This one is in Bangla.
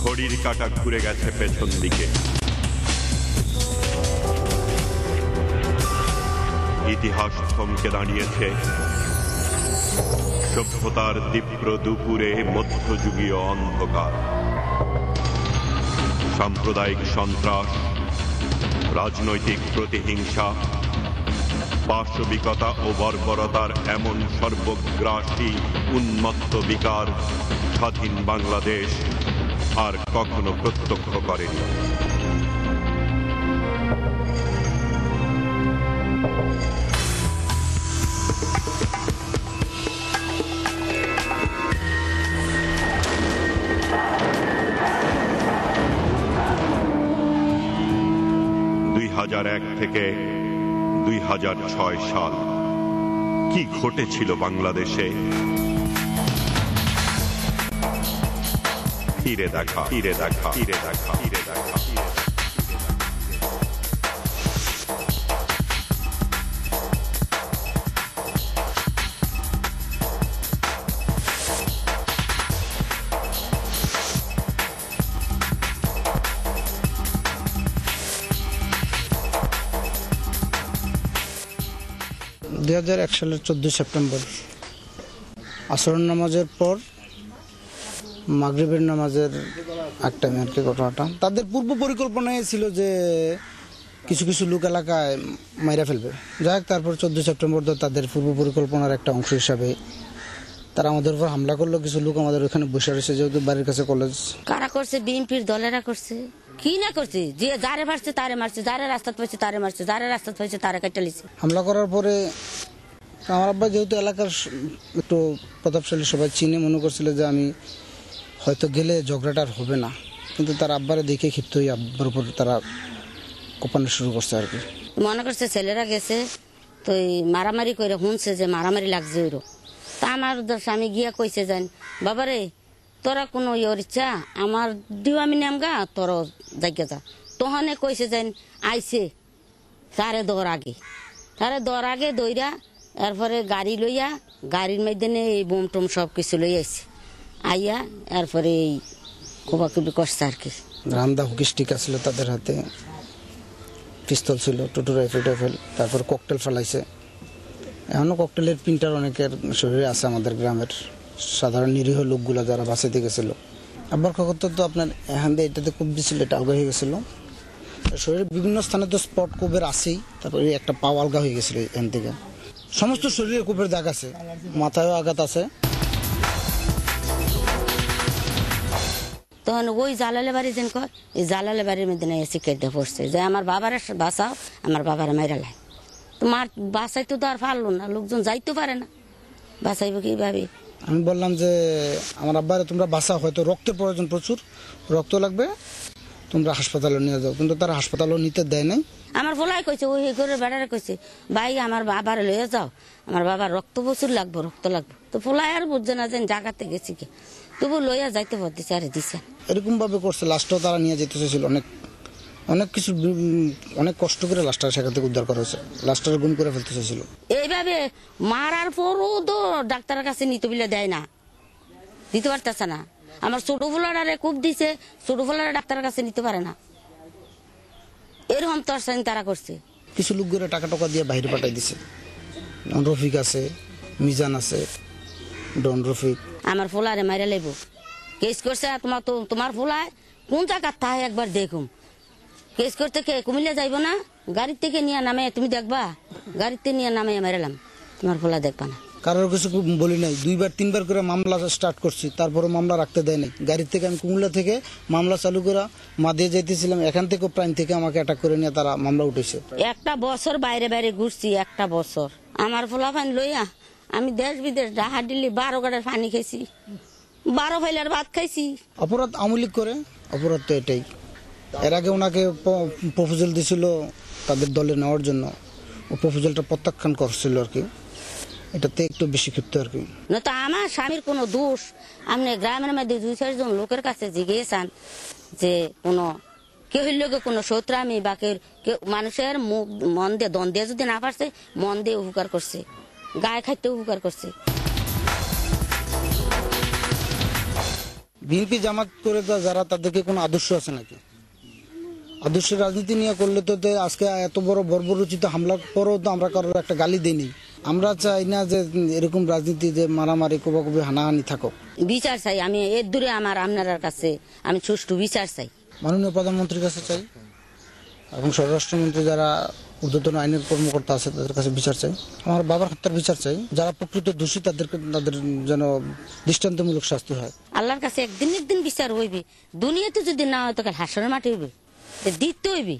ঘড়ির কাঁটা ঘুরে গেছে পেছন দিকে। ইতিহাস থমকে দাঁড়িয়েছে সভ্যতার তীব্র দুপুরে মধ্যযুগীয় অন্ধকার। সাম্প্রদায়িক সন্ত্রাস, রাজনৈতিক প্রতিহিংসা, পাশবিকতা ও বর্বরতার এমন সর্বগ্রাসী উন্মত্ত বিকার স্বাধীন বাংলাদেশ আর কখনো প্রত্যক্ষ করেনি। থেকে 2006 সাল কি ঘটেছিল বাংলাদেশে? ফিরে দেখা, ফিরে দেখা, ফিরে দেখা, ফিরে দেখা। 2001 সালের 14 সেপ্টেম্বর আসরের নামাজের পর মাগরিবের নামাজের এক টাইমে আর কি ঘটনাটা। তাদের পূর্ব পরিকল্পনাই ছিল যে কিছু কিছু লোক এলাকায় মাইরা ফেলবে। যাই হোক, তারপর 14 সেপ্টেম্বর তাদের পূর্ব পরিকল্পনার একটা অংশ হিসাবে তারা আমাদের উপর হামলা করলো। কিছু লোক আমাদের ওখানে বসে রয়েছে, যেহেতু বাড়ির কাছে কলেজ। কারা করছে? বিএনপির দলেরা করছে। কি না করছে? যে যারে মারছে তারে মারছে, যারে রাস্তা পাইছে তারে মারছে, যারে রাস্তা পাইছে তারে কাটা লিছে। হামলা করার পরে আমার আব্বা যেহেতু এলাকার একটু প্রতাপশালী, সবাই চিনে, মনে করছিল যে আমি হয়তো গেলে ঝগড়াটা আর হবে না, কিন্তু তার আব্বারে দেখে ক্ষিপ্ত হয়ে আব্বার উপর তারা কোপানো শুরু করছে আর কি। মনে করছে ছেলেরা গেছে তো মারামারি করে শুনছে যে মারামারি লাগছে ওইরো। তা আমার স্বামী গিয়া কইছে যান, বাবারে তোরা কোনো ইয়র ইচ্ছা আমার দিও আমি নামগা, তোর জায়গা যা। তহনে কইছে যান আইসে তারে দর আগে দইরা, এরপরে গাড়ি লইয়া, গাড়ির মধ্যে এই বোম টোম সব কিছু লই আইছে। আইয়া এরপরে এই কোবাকুবি করছে আর কি। রান্দা হুকি স্টিক ছিল তাদের হাতে, পিস্তল ছিল, টুটু রাইফেল টাইফেল, তারপর ককটেল ফেলাইছে। এখনো ককটেলের প্রিন্টার অনেকের শরীরে আছে আমাদের গ্রামের সাধারণ নিরীহ লোকগুলো যারা বাঁচাইতে গেছিল। আব্বার খবর তো আপনার এখান দিয়ে এটাতে খুব দিছিল, এটা আলগা হয়ে গেছিল। শরীরের বিভিন্ন স্থানে তো স্পট কোপের আছেই, তারপরে একটা পাও আলগা হয়ে গেছিল এখান থেকে। সমস্ত শরীরে কোপের দাগ আছে, মাথায়ও আঘাত আছে। তখন ওই জালালে বাড়ি যেন কর, এই জালালে বাড়ির মধ্যে এসে কেটে পড়ছে যে আমার বাবার বাঁচাও, আমার বাবার মাইরা লাই। তোমার বাঁচাইতে তো আর পারলো না, লোকজন যাইতে পারে না, বাঁচাইব কিভাবে? আমি বললাম যে আমার আব্বারে তোমরা বাঁচাও, হয়তো রক্তের প্রয়োজন, প্রচুর রক্ত লাগবে, তোমরা হাসপাতালে নিয়ে যাও। কিন্তু তারা হাসপাতালেও নিতে দেয় নাই। আমার ভোলাই কইছে, ওই ঘরের বেড়ারে কইছে, ভাই আমার বাবার লইয়া যাও, আমার বাবার রক্ত প্রচুর লাগবো, রক্ত লাগবে। তো ভোলাই আর বুঝছে না যে জায়গাতে গেছি কে, তবু লইয়া যাইতে দিছে আর দিছে। এরকম ভাবে করছে। লাস্টও তারা নিয়ে যেতে চাইছিল, অনেক কিছু, অনেক কষ্ট করে লাস্টার সেখান থেকে উদ্ধার করা হয়েছে। লাস্টার গুম করে ফেলতে চাইছিল। এইভাবে মারার পরও তো ডাক্তারের কাছে নিতে বলে দেয় না, দিতে পারতেছে না। আমার ছোট ফুলারে খুব দিছে, ছোট ফুলারা ডাক্তারের কাছে নিতে পারে না। এরকম তো তারা করছে। কিছু লোক করে টাকা টাকা দিয়ে বাইরে পাঠাই দিছে। রফিক আছে, মিজান আছে, ডন রফিক। আমার ফুলারে মাইরা লেব কেস করছে। তোমার ফুলায় কোন জায়গা তাই একবার দেখুম। কেস করতে কে কুমিল্লা যাইব না, গাড়ির থেকে নিয়ে নামে তুমি দেখবা, গাড়িতে নিয়ে নামে মারালাম, তোমার ফুলা দেখবা না। কারোর কিছু বলি নাই, 2বার 3বার করে মামলা স্টার্ট করছি, তারপরে মামলা রাখতে দেয় নাই। গাড়ির থেকে আমি কুমিল্লা থেকে মামলা চালু করে মা দিয়ে যাইতেছিলাম, এখান থেকে প্রাইম থেকে আমাকে অ্যাটাক করে নিয়ে তারা মামলা উঠেছে। একটা বছর বাইরে বাইরে ঘুরছি, একটা বছর আমার ফোলা ফান লইয়া আমি দেশ বিদেশ ডাহা দিল্লি 12 গাড়ার পানি খাইছি, 12 ফাইলার ভাত খাইছি। অপরাধ আমলিক করে, অপরাধ তো এটাই। এর আগে ওনাকে প্রপোজাল দিছিল তাদের দলে নেওয়ার জন্য, ও প্রপোজালটা প্রত্যাখ্যান করছিল আর কি। এটাতে একটু বেশি ক্ষিপ্ত আর কি। না তো আমার স্বামীর কোনো দোষ আপনি গ্রামের মধ্যে 2-4 জন লোকের কাছে জিজ্ঞেসান যে কোনো কেউ লোকে কোনো শত্রামি বা কেউ মানুষের মুখ মন দিয়ে দন দিয়ে যদি না পারছে, মন দিয়ে উপকার করছে, গায়ে খাইতে উপকার করছে। বিএনপি জামাত করে যারা, তাদেরকে কোনো আদর্শ আছে নাকি? আদর্শ রাজনীতি নিয়ে করলে তো আজকে এত বড় বর্বরোচিত হামলার পরেও তো আমরা কারোর একটা গালি দিইনি। আমরা চাই না যে এরকম রাজনীতি, যে মারামারি, কোবাকুবি, হানাহানি থাকুক। বিচার চাই আমি এর দূরে আমার আপনার কাছে আমি সুষ্ঠু বিচার চাই। মাননীয় প্রধানমন্ত্রীর কাছে চাই এবং স্বরাষ্ট্রমন্ত্রী যারা ঊর্ধ্বতন আইনের কর্মকর্তা আছে তাদের কাছে বিচার চাই। আমার বাবার হত্যার বিচার চাই। যারা প্রকৃত দোষী তাদের যেন দৃষ্টান্তমূলক শাস্তি হয়। আল্লাহর কাছে একদিন একদিন বিচার হইবে। দুনিয়াতে যদি না হয় তো হাসরের মাটি হইবে, দিতে হইবে।